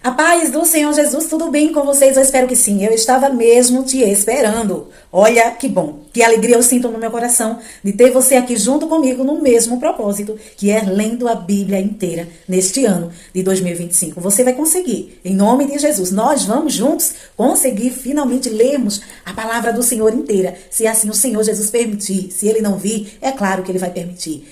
A paz do Senhor Jesus, tudo bem com vocês? Eu espero que sim. Eu estava mesmo te esperando. Olha que bom, que alegria eu sinto no meu coração de ter você aqui junto comigo no mesmo propósito, que é lendo a Bíblia inteira neste ano de 2025. Você vai conseguir, em nome de Jesus. Nós vamos juntos conseguir finalmente lermos a palavra do Senhor inteira. Se assim o Senhor Jesus permitir, se Ele não vir, é claro que Ele vai permitir.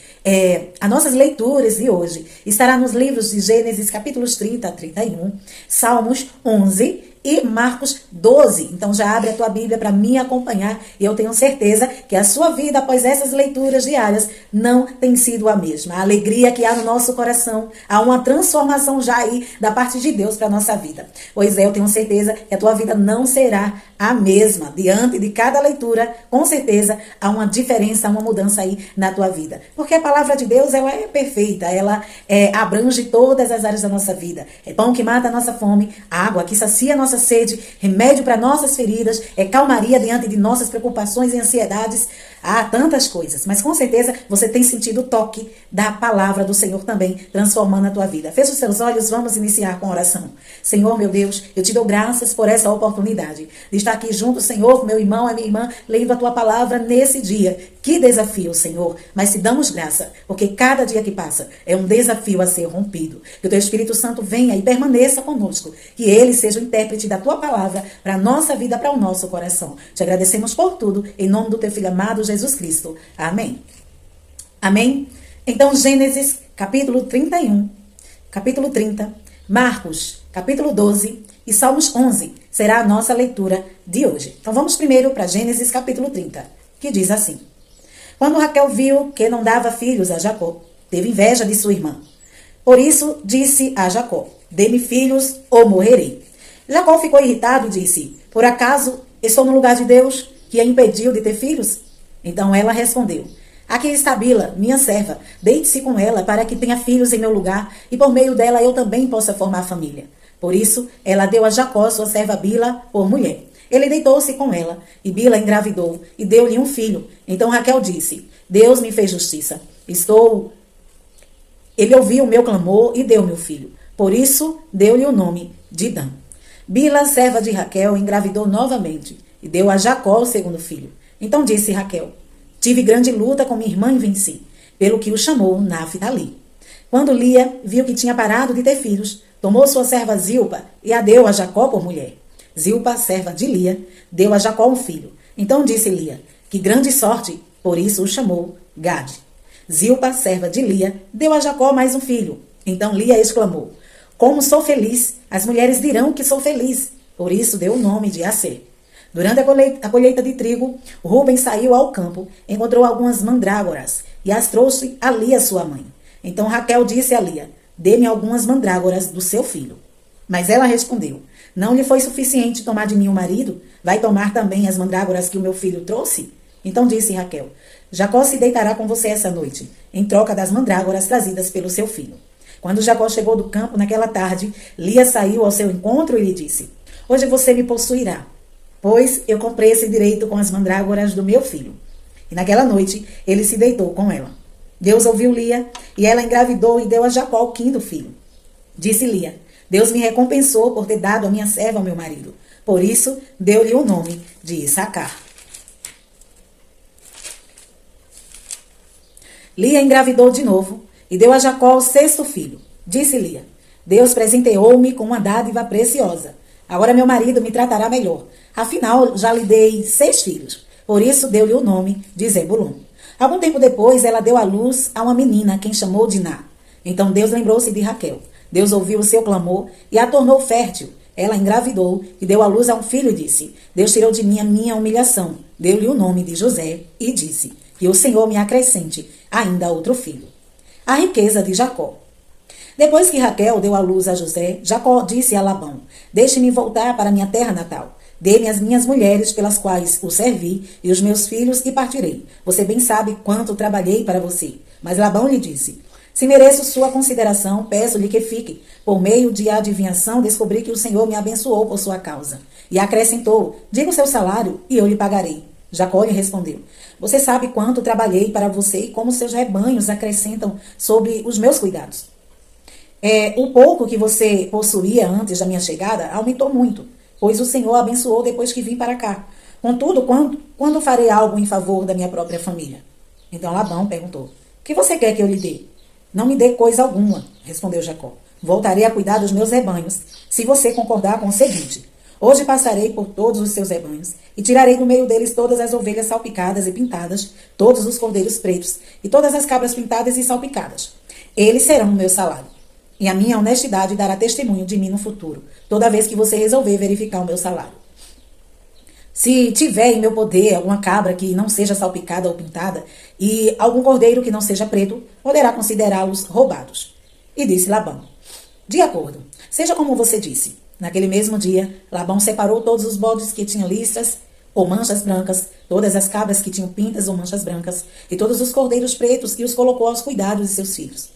As nossas leituras de hoje estará nos livros de Gênesis capítulos 30 a 31, Salmos 11 e Marcos 12. Então já abre a tua Bíblia para me acompanhar e eu tenho certeza que a sua vida após essas leituras diárias não tem sido a mesma. A alegria que há no nosso coração, há uma transformação já aí da parte de Deus para a nossa vida. Pois é, eu tenho certeza que a tua vida não será a mesma. Diante de cada leitura, com certeza há uma diferença, uma mudança aí na tua vida. Porque a palavra de Deus, ela é perfeita, ela abrange todas as áreas da nossa vida. É pão que mata a nossa fome, água que sacia a nossa sede, remédio para nossas feridas, é calmaria diante de nossas preocupações e ansiedades. Há tantas coisas, mas com certeza você tem sentido o toque da palavra do Senhor também, transformando a tua vida. Feche os seus olhos, vamos iniciar com a oração. Senhor, meu Deus, eu te dou graças por essa oportunidade de estar aqui junto, Senhor, meu irmão e minha irmã, lendo a tua palavra nesse dia. Que desafio, Senhor, mas te damos graça, porque cada dia que passa é um desafio a ser rompido. Que o teu Espírito Santo venha e permaneça conosco, que ele seja o intérprete da tua palavra para a nossa vida, para o nosso coração. Te agradecemos por tudo, em nome do teu Filho amado, Jesus Cristo. Amém. Amém? Então, Gênesis, capítulo 31, capítulo 30, Marcos, capítulo 12 e Salmos 11 será a nossa leitura de hoje. Então, vamos primeiro para Gênesis, capítulo 30, que diz assim. Quando Raquel viu que não dava filhos a Jacó, teve inveja de sua irmã. Por isso, disse a Jacó, dê-me filhos ou morrerei. Jacó ficou irritado e disse, por acaso estou no lugar de Deus, que a impediu de ter filhos? Então ela respondeu, aqui está Bila, minha serva, deite-se com ela para que tenha filhos em meu lugar e por meio dela eu também possa formar família. Por isso, ela deu a Jacó, sua serva Bila, por mulher. Ele deitou-se com ela e Bila engravidou e deu-lhe um filho. Então Raquel disse, Deus me fez justiça. Ele ouviu o meu clamor e deu-me o filho. Por isso, deu-lhe o nome de Dan. Bila, serva de Raquel, engravidou novamente e deu a Jacó o segundo filho. Então disse Raquel, tive grande luta com minha irmã e venci, pelo que o chamou Naphtali. Quando Lia viu que tinha parado de ter filhos, tomou sua serva Zilpa e a deu a Jacó por mulher. Zilpa, serva de Lia, deu a Jacó um filho. Então disse Lia, que grande sorte, por isso o chamou Gade. Zilpa, serva de Lia, deu a Jacó mais um filho. Então Lia exclamou, como sou feliz, as mulheres dirão que sou feliz. Por isso deu o nome de Aser. Durante a colheita de trigo, Rúben saiu ao campo, encontrou algumas mandrágoras e as trouxe a Lia, sua mãe. Então Raquel disse a Lia, dê-me algumas mandrágoras do seu filho. Mas ela respondeu, não lhe foi suficiente tomar de mim o marido? Vai tomar também as mandrágoras que o meu filho trouxe? Então disse Raquel, Jacó se deitará com você essa noite, em troca das mandrágoras trazidas pelo seu filho. Quando Jacó chegou do campo naquela tarde, Lia saiu ao seu encontro e lhe disse, hoje você me possuirá, pois eu comprei esse direito com as mandrágoras do meu filho. E naquela noite, ele se deitou com ela. Deus ouviu Lia, e ela engravidou e deu a Jacó o quinto filho. Disse Lia, Deus me recompensou por ter dado a minha serva ao meu marido. Por isso, deu-lhe o nome de Issacar. Lia engravidou de novo e deu a Jacó o sexto filho. Disse Lia, Deus presenteou-me com uma dádiva preciosa. Agora meu marido me tratará melhor. Afinal, já lhe dei 6 filhos. Por isso, deu-lhe o nome de Zebulon. Algum tempo depois, ela deu à luz a uma menina, quem chamou Diná. Então Deus lembrou-se de Raquel. Deus ouviu o seu clamor e a tornou fértil. Ela engravidou e deu à luz a um filho e disse, Deus tirou de mim a minha humilhação. Deu-lhe o nome de José e disse, que o Senhor me acrescente ainda outro filho. A riqueza de Jacó. Depois que Raquel deu à luz a José, Jacó disse a Labão, deixe-me voltar para minha terra natal. Dê-me as minhas mulheres pelas quais o servi e os meus filhos e partirei. Você bem sabe quanto trabalhei para você. Mas Labão lhe disse, se mereço sua consideração, peço-lhe que fique. Por meio de adivinhação, descobri que o Senhor me abençoou por sua causa. E acrescentou, diga o seu salário e eu lhe pagarei. Jacó lhe respondeu, você sabe quanto trabalhei para você e como seus rebanhos acrescentam sobre os meus cuidados. O pouco que você possuía antes da minha chegada aumentou muito, pois o Senhor abençoou depois que vim para cá. Contudo, quando farei algo em favor da minha própria família? Então Labão perguntou: o que você quer que eu lhe dê? Não me dê coisa alguma, respondeu Jacó. Voltarei a cuidar dos meus rebanhos, se você concordar com o seguinte: hoje passarei por todos os seus rebanhos e tirarei do meio deles todas as ovelhas salpicadas e pintadas, todos os cordeiros pretos e todas as cabras pintadas e salpicadas. Eles serão o meu salário. E a minha honestidade dará testemunho de mim no futuro, toda vez que você resolver verificar o meu salário. Se tiver em meu poder alguma cabra que não seja salpicada ou pintada, e algum cordeiro que não seja preto, poderá considerá-los roubados. E disse Labão: de acordo, seja como você disse. Naquele mesmo dia, Labão separou todos os bodes que tinham listras ou manchas brancas, todas as cabras que tinham pintas ou manchas brancas, e todos os cordeiros pretos, e os colocou aos cuidados de seus filhos.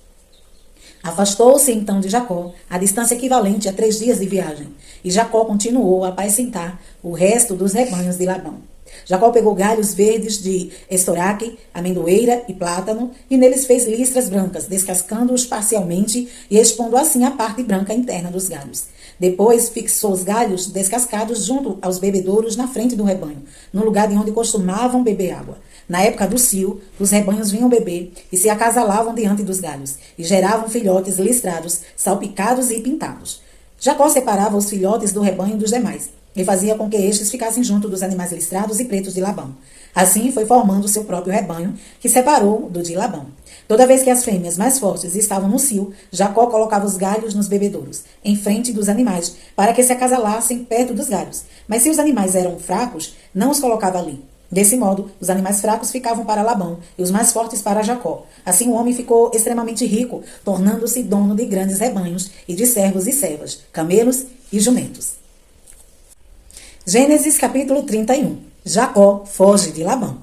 Afastou-se então de Jacó, a distância equivalente a 3 dias de viagem, e Jacó continuou a apacentar o resto dos rebanhos de Labão. Jacó pegou galhos verdes de estoraque, amendoeira e plátano, e neles fez listras brancas, descascando-os parcialmente e expondo assim a parte branca interna dos galhos. Depois fixou os galhos descascados junto aos bebedouros na frente do rebanho, no lugar de onde costumavam beber água. Na época do cio, os rebanhos vinham beber e se acasalavam diante dos galhos, e geravam filhotes listrados, salpicados e pintados. Jacó separava os filhotes do rebanho dos demais, e fazia com que estes ficassem junto dos animais listrados e pretos de Labão. Assim foi formando o seu próprio rebanho, que separou do de Labão. Toda vez que as fêmeas mais fortes estavam no cio, Jacó colocava os galhos nos bebedouros, em frente dos animais, para que se acasalassem perto dos galhos. Mas se os animais eram fracos, não os colocava ali. Desse modo, os animais fracos ficavam para Labão e os mais fortes para Jacó. Assim o homem ficou extremamente rico, tornando-se dono de grandes rebanhos e de servos e servas, camelos e jumentos. Gênesis capítulo 31. Jacó foge de Labão.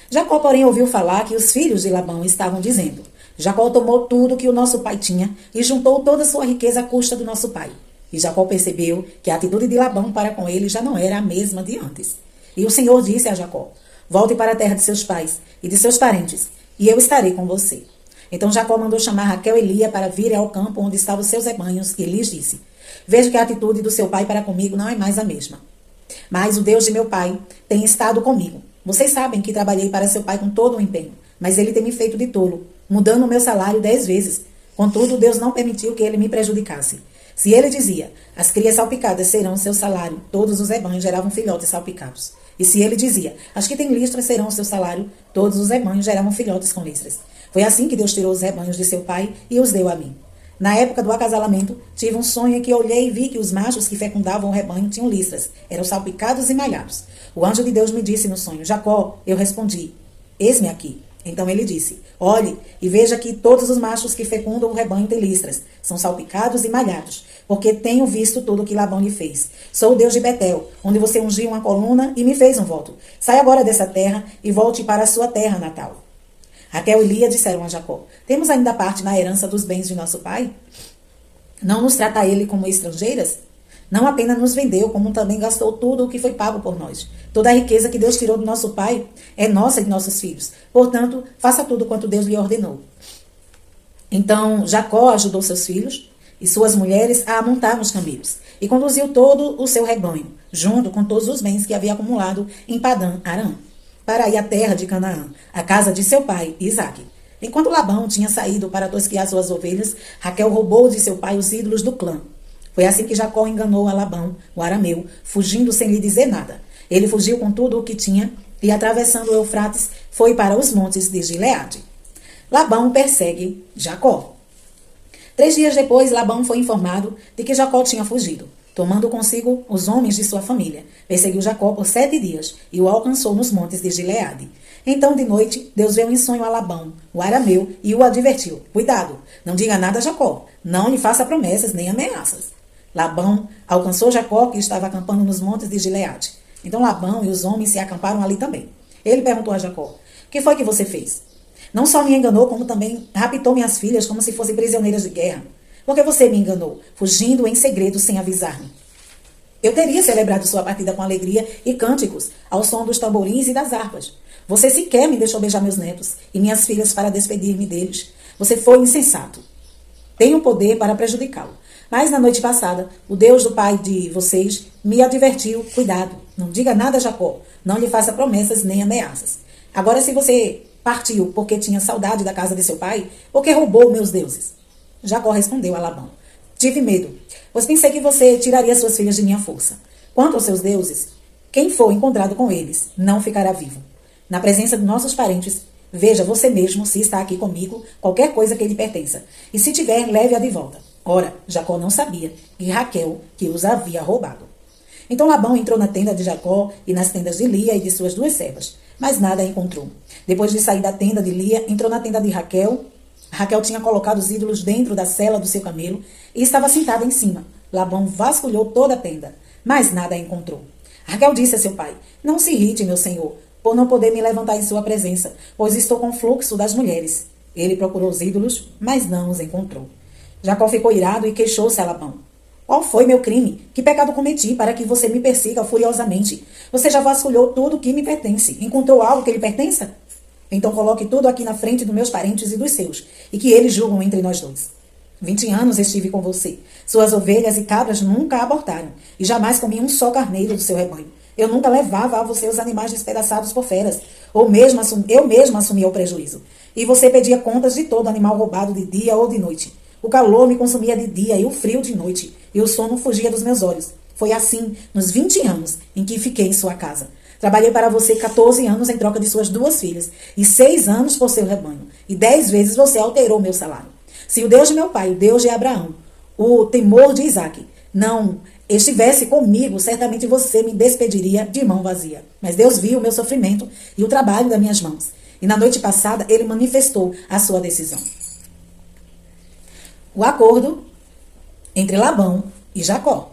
Jacó, porém, ouviu falar que os filhos de Labão estavam dizendo: Jacó tomou tudo que o nosso pai tinha e juntou toda a sua riqueza à custa do nosso pai. E Jacó percebeu que a atitude de Labão para com ele já não era a mesma de antes. E o Senhor disse a Jacó: volte para a terra de seus pais e de seus parentes, e eu estarei com você. Então Jacó mandou chamar Raquel e Lia para virem ao campo onde estavam os seus rebanhos, e lhes disse: vejo que a atitude do seu pai para comigo não é mais a mesma. Mas o Deus de meu pai tem estado comigo. Vocês sabem que trabalhei para seu pai com todo o empenho, mas ele tem me feito de tolo, mudando o meu salário 10 vezes. Contudo, Deus não permitiu que ele me prejudicasse. Se ele dizia: as crias salpicadas serão seu salário, todos os rebanhos geravam filhotes salpicados. E se ele dizia: as que têm listras serão o seu salário, todos os rebanhos geravam filhotes com listras. Foi assim que Deus tirou os rebanhos de seu pai e os deu a mim. Na época do acasalamento, tive um sonho em que olhei e vi que os machos que fecundavam o rebanho tinham listras, eram salpicados e malhados. O anjo de Deus me disse no sonho: Jacó. Eu respondi: eis-me aqui. Então ele disse: olhe e veja que todos os machos que fecundam o rebanho têm listras, são salpicados e malhados, porque tenho visto tudo o que Labão lhe fez. Sou o Deus de Betel, onde você ungiu uma coluna e me fez um voto. Saia agora dessa terra e volte para a sua terra natal. Raquel e Lia disseram a Jacó: temos ainda parte na herança dos bens de nosso pai? Não nos trata ele como estrangeiras? Não apenas nos vendeu, como também gastou tudo o que foi pago por nós. Toda a riqueza que Deus tirou do nosso pai é nossa e de nossos filhos. Portanto, faça tudo quanto Deus lhe ordenou. Então Jacó ajudou seus filhos e suas mulheres a amontar nos camelos, e conduziu todo o seu rebanho, junto com todos os bens que havia acumulado em Padã Arã, para ir à terra de Canaã, a casa de seu pai, Isaque. Enquanto Labão tinha saído para tosquiar suas ovelhas, Raquel roubou de seu pai os ídolos do clã. Foi assim que Jacó enganou a Labão, o arameu, fugindo sem lhe dizer nada. Ele fugiu com tudo o que tinha e, atravessando o Eufrates, foi para os montes de Gileade. Labão persegue Jacó. 3 dias depois, Labão foi informado de que Jacó tinha fugido. Tomando consigo os homens de sua família, perseguiu Jacó por 7 dias e o alcançou nos montes de Gileade. Então, de noite, Deus veio em sonho a Labão, o arameu, e o advertiu: cuidado, não diga nada a Jacó, não lhe faça promessas nem ameaças. Labão alcançou Jacó, que estava acampando nos montes de Gileade. Então Labão e os homens se acamparam ali também. Ele perguntou a Jacó: o que foi que você fez? Não só me enganou, como também raptou minhas filhas como se fossem prisioneiras de guerra. Por que você me enganou, fugindo em segredo sem avisar-me? Eu teria celebrado sua partida com alegria e cânticos, ao som dos tamborins e das harpas. Você sequer me deixou beijar meus netos e minhas filhas para despedir-me deles. Você foi insensato. Tenho poder para prejudicá-lo. Mas na noite passada, o Deus do pai de vocês me advertiu: cuidado, não diga nada a Jacó, não lhe faça promessas nem ameaças. Agora, se você partiu porque tinha saudade da casa de seu pai, porque roubou meus deuses. Jacó respondeu a Labão: tive medo, pois pensei que você tiraria suas filhas de minha força. Quanto aos seus deuses, quem for encontrado com eles não ficará vivo. Na presença de nossos parentes, veja você mesmo se está aqui comigo qualquer coisa que lhe pertença. E se tiver, leve-a de volta. Ora, Jacó não sabia que Raquel que os havia roubado. Então Labão entrou na tenda de Jacó e nas tendas de Lia e de suas duas servas, mas nada encontrou. Depois de sair da tenda de Lia, entrou na tenda de Raquel. Raquel tinha colocado os ídolos dentro da sela do seu camelo e estava sentada em cima. Labão vasculhou toda a tenda, mas nada encontrou. Raquel disse a seu pai: não se irrite, meu senhor, por não poder me levantar em sua presença, pois estou com o fluxo das mulheres. Ele procurou os ídolos, mas não os encontrou. Jacó ficou irado e queixou-se a Labão: qual foi meu crime? Que pecado cometi para que você me persiga furiosamente? Você já vasculhou tudo que me pertence. Encontrou algo que lhe pertença? Então coloque tudo aqui na frente dos meus parentes e dos seus, e que eles julgam entre nós dois. 20 anos estive com você. Suas ovelhas e cabras nunca abortaram, e jamais comi um só carneiro do seu rebanho. Eu nunca levava a você os animais despedaçados por feras, ou mesmo eu mesmo assumia o prejuízo. E você pedia contas de todo animal roubado de dia ou de noite. O calor me consumia de dia e o frio de noite, e o sono fugia dos meus olhos. Foi assim nos 20 anos em que fiquei em sua casa. Trabalhei para você 14 anos em troca de suas 2 filhas, e 6 anos por seu rebanho, e 10 vezes você alterou meu salário. Se o Deus de meu pai, o Deus de Abraão, o temor de Isaque, não estivesse comigo, certamente você me despediria de mão vazia. Mas Deus viu o meu sofrimento e o trabalho das minhas mãos, e na noite passada ele manifestou a sua decisão. O acordo entre Labão e Jacó.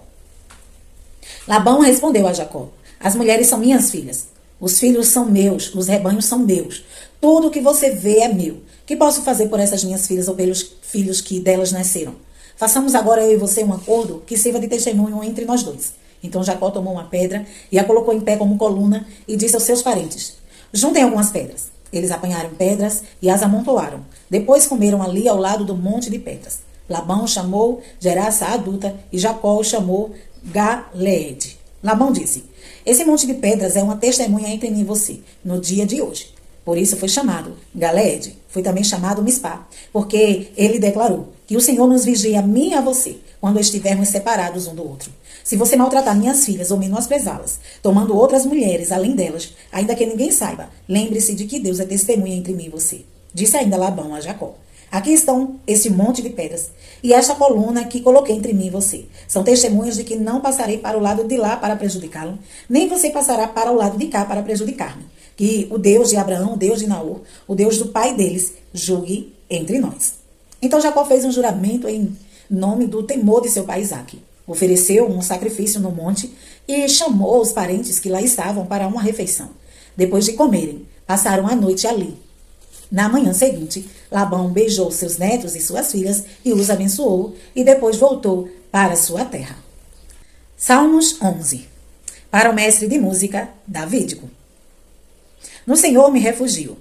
Labão respondeu a Jacó: as mulheres são minhas filhas, os filhos são meus, os rebanhos são meus, tudo o que você vê é meu. Que posso fazer por essas minhas filhas ou pelos filhos que delas nasceram? Façamos agora eu e você um acordo que sirva de testemunho entre nós dois. Então Jacó tomou uma pedra e a colocou em pé como coluna e disse aos seus parentes: juntem algumas pedras. Eles apanharam pedras e as amontoaram. Depois comeram ali ao lado do monte de pedras. Labão chamou Geraça a adulta e Jacó o chamou Galeede. Labão disse: esse monte de pedras é uma testemunha entre mim e você, no dia de hoje. Por isso foi chamado Galeede. Foi também chamado Mispá, porque ele declarou que o Senhor nos vigia a mim e a você, quando estivermos separados um do outro. Se você maltratar minhas filhas ou menosprezá-las, tomando outras mulheres além delas, ainda que ninguém saiba, lembre-se de que Deus é testemunha entre mim e você. Disse ainda Labão a Jacó: aqui estão esse monte de pedras e esta coluna que coloquei entre mim e você. São testemunhas de que não passarei para o lado de lá para prejudicá-lo, nem você passará para o lado de cá para prejudicar-me. Que o Deus de Abraão, o Deus de Naor, o Deus do pai deles, julgue entre nós. Então Jacó fez um juramento em nome do temor de seu pai Isaque. Ofereceu um sacrifício no monte e chamou os parentes que lá estavam para uma refeição. Depois de comerem, passaram a noite ali. Na manhã seguinte, Labão beijou seus netos e suas filhas e os abençoou, e depois voltou para sua terra. Salmos 11. Para o mestre de música, Davídico. No Senhor me refugio.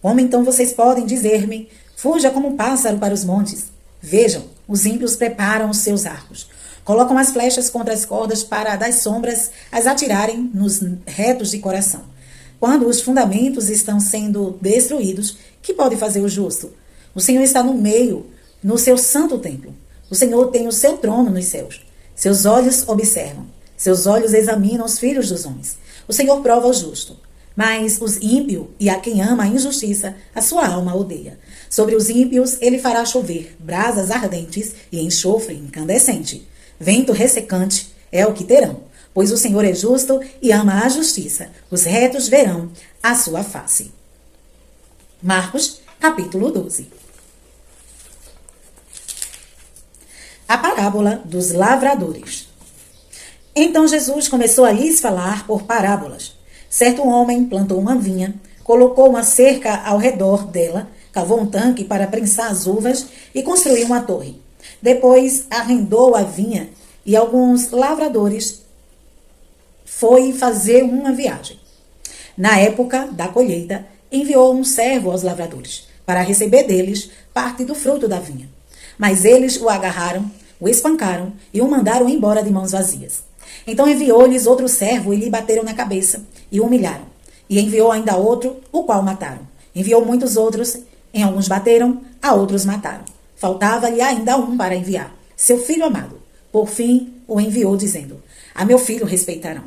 Como então vocês podem dizer-me: fuja como um pássaro para os montes? Vejam, os ímpios preparam os seus arcos. Colocam as flechas contra as cordas para das sombras as atirarem nos retos de coração. Quando os fundamentos estão sendo destruídos, que pode fazer o justo? O Senhor está no meio, no seu santo templo. O Senhor tem o seu trono nos céus. Seus olhos observam. Seus olhos examinam os filhos dos homens. O Senhor prova o justo. Mas os ímpios e a quem ama a injustiça, a sua alma odeia. Sobre os ímpios ele fará chover brasas ardentes e enxofre incandescente. Vento ressecante é o que terão, pois o Senhor é justo e ama a justiça. Os retos verão a sua face. Marcos, capítulo 12. A parábola dos lavradores. Então Jesus começou a lhes falar por parábolas. Certo homem plantou uma vinha, colocou uma cerca ao redor dela, cavou um tanque para prensar as uvas e construiu uma torre. Depois arrendou a vinha e alguns lavradores foi fazer uma viagem. Na época da colheita, enviou um servo aos lavradores para receber deles parte do fruto da vinha. Mas eles o agarraram, o espancaram e o mandaram embora de mãos vazias. Então enviou-lhes outro servo e lhe bateram na cabeça e o humilharam. E enviou ainda outro, o qual mataram. Enviou muitos outros, em alguns bateram, a outros mataram. Faltava-lhe ainda um para enviar, seu filho amado. Por fim, o enviou, dizendo: a meu filho respeitarão.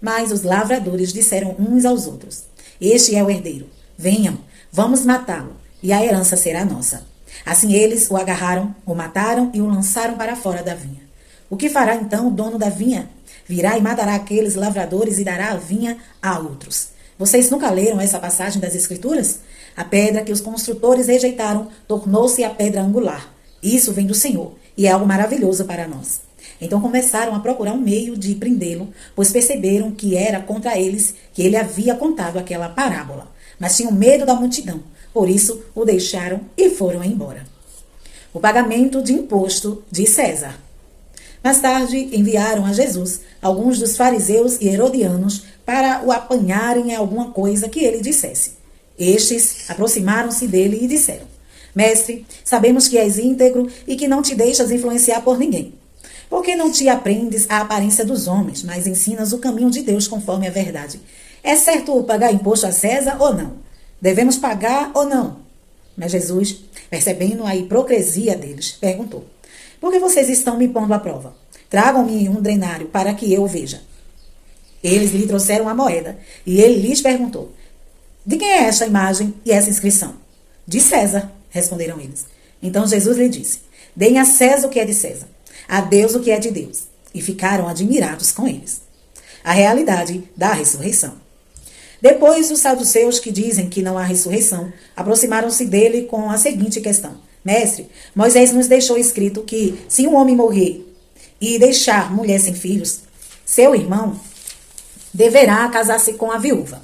Mas os lavradores disseram uns aos outros: este é o herdeiro. Venham, vamos matá-lo, e a herança será nossa. Assim eles o agarraram, o mataram e o lançaram para fora da vinha. O que fará então o dono da vinha? Virá e matará aqueles lavradores e dará a vinha a outros. Vocês nunca leram essa passagem das Escrituras? A pedra que os construtores rejeitaram tornou-se a pedra angular. Isso vem do Senhor e é algo maravilhoso para nós. Então começaram a procurar um meio de prendê-lo, pois perceberam que era contra eles que ele havia contado aquela parábola. Mas tinham medo da multidão, por isso o deixaram e foram embora. O pagamento de imposto de César. Mais tarde enviaram a Jesus alguns dos fariseus e herodianos para o apanharem em alguma coisa que ele dissesse. Estes aproximaram-se dele e disseram: Mestre, sabemos que és íntegro e que não te deixas influenciar por ninguém. Por que não te aprendes a aparência dos homens, mas ensinas o caminho de Deus conforme a verdade? É certo pagar imposto a César ou não? Devemos pagar ou não? Mas Jesus, percebendo a hipocrisia deles, perguntou: Por que vocês estão me pondo à prova? Tragam-me um denário para que eu o veja. Eles lhe trouxeram a moeda e ele lhes perguntou: De quem é esta imagem e essa inscrição? De César, responderam eles. Então Jesus lhe disse: Deem a César o que é de César, a Deus o que é de Deus. E ficaram admirados com eles. A realidade da ressurreição. Depois, os saduceus, que dizem que não há ressurreição, aproximaram-se dele com a seguinte questão: Mestre, Moisés nos deixou escrito que, se um homem morrer e deixar mulher sem filhos, seu irmão deverá casar-se com a viúva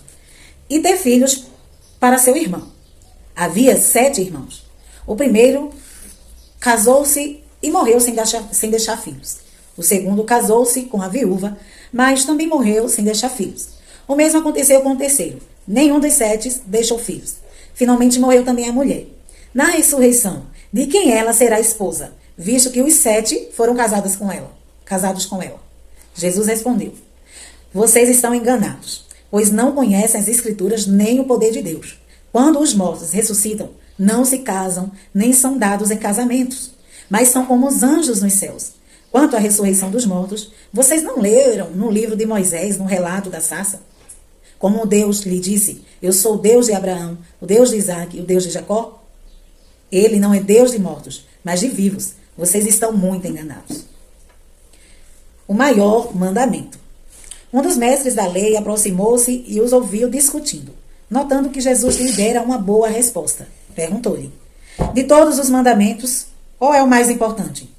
e ter filhos para seu irmão. Havia 7 irmãos. O primeiro casou-se e morreu sem deixar filhos. O segundo casou-se com a viúva, mas também morreu sem deixar filhos. O mesmo aconteceu com o terceiro. Nenhum dos 7 deixou filhos. Finalmente morreu também a mulher. Na ressurreição, de quem ela será esposa, visto que os 7 foram casados com ela? Jesus respondeu: Vocês estão enganados, pois não conhecem as Escrituras nem o poder de Deus. Quando os mortos ressuscitam, não se casam, nem são dados em casamentos, mas são como os anjos nos céus. Quanto à ressurreição dos mortos, vocês não leram no livro de Moisés, no relato da sarça? Como Deus lhe disse: Eu sou o Deus de Abraão, o Deus de Isaac e o Deus de Jacó? Ele não é Deus de mortos, mas de vivos. Vocês estão muito enganados. O maior mandamento. Um dos mestres da lei aproximou-se e os ouviu discutindo. Notando que Jesus lhe dera uma boa resposta, perguntou-lhe: De todos os mandamentos, qual é o mais importante?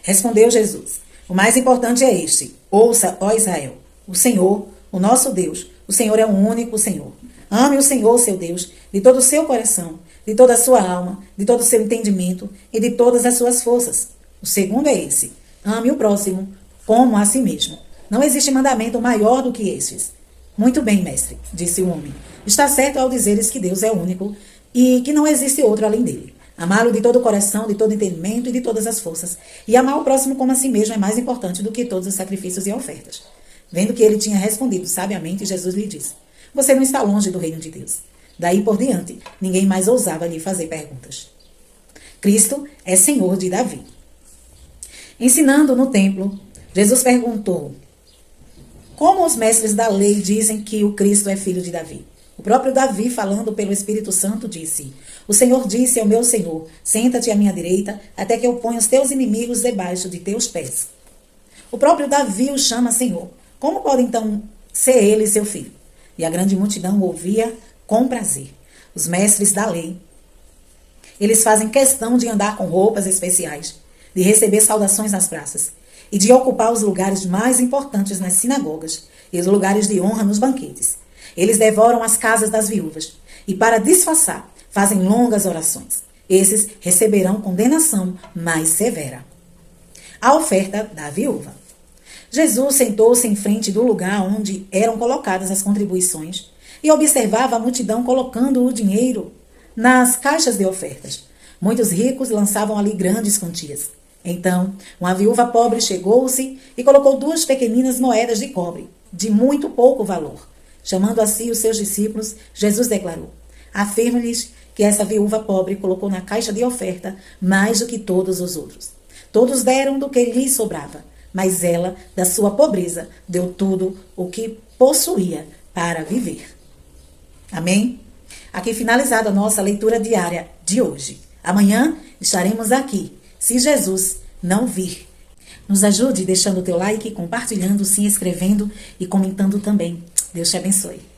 Respondeu Jesus: O mais importante é este: Ouça, ó Israel, o Senhor, o nosso Deus, o Senhor é o único Senhor. Ame o Senhor, seu Deus, de todo o seu coração, de toda a sua alma, de todo o seu entendimento e de todas as suas forças. O segundo é esse: ame o próximo como a si mesmo. Não existe mandamento maior do que estes. Muito bem, mestre, disse o homem. Está certo ao dizeres que Deus é único e que não existe outro além dele. Amá-lo de todo o coração, de todo o entendimento e de todas as forças. E amar o próximo como a si mesmo é mais importante do que todos os sacrifícios e ofertas. Vendo que ele tinha respondido sabiamente, Jesus lhe disse: Você não está longe do reino de Deus. Daí por diante, ninguém mais ousava lhe fazer perguntas. Cristo é Senhor de Davi. Ensinando no templo, Jesus perguntou: Como os mestres da lei dizem que o Cristo é filho de Davi? O próprio Davi, falando pelo Espírito Santo, disse: O Senhor disse ao meu Senhor: Senta-te à minha direita, até que eu ponha os teus inimigos debaixo de teus pés. O próprio Davi o chama Senhor. Como pode então ser ele seu filho? E a grande multidão o ouvia com prazer. Os mestres da lei, eles fazem questão de andar com roupas especiais, de receber saudações nas praças e de ocupar os lugares mais importantes nas sinagogas e os lugares de honra nos banquetes. Eles devoram as casas das viúvas e, para disfarçar, fazem longas orações. Esses receberão condenação mais severa. A oferta da viúva. Jesus sentou-se em frente do lugar onde eram colocadas as contribuições e observava a multidão colocando o dinheiro nas caixas de ofertas. Muitos ricos lançavam ali grandes quantias. Então, uma viúva pobre chegou-se e colocou 2 pequeninas moedas de cobre, de muito pouco valor. Chamando a si os seus discípulos, Jesus declarou: afirmo-lhes que essa viúva pobre colocou na caixa de oferta mais do que todos os outros. Todos deram do que lhes sobrava, mas ela, da sua pobreza, deu tudo o que possuía para viver. Amém? Aqui finalizada a nossa leitura diária de hoje. Amanhã estaremos aqui, se Jesus não vir. Nos ajude deixando o teu like, compartilhando, se inscrevendo e comentando também. Deus te abençoe.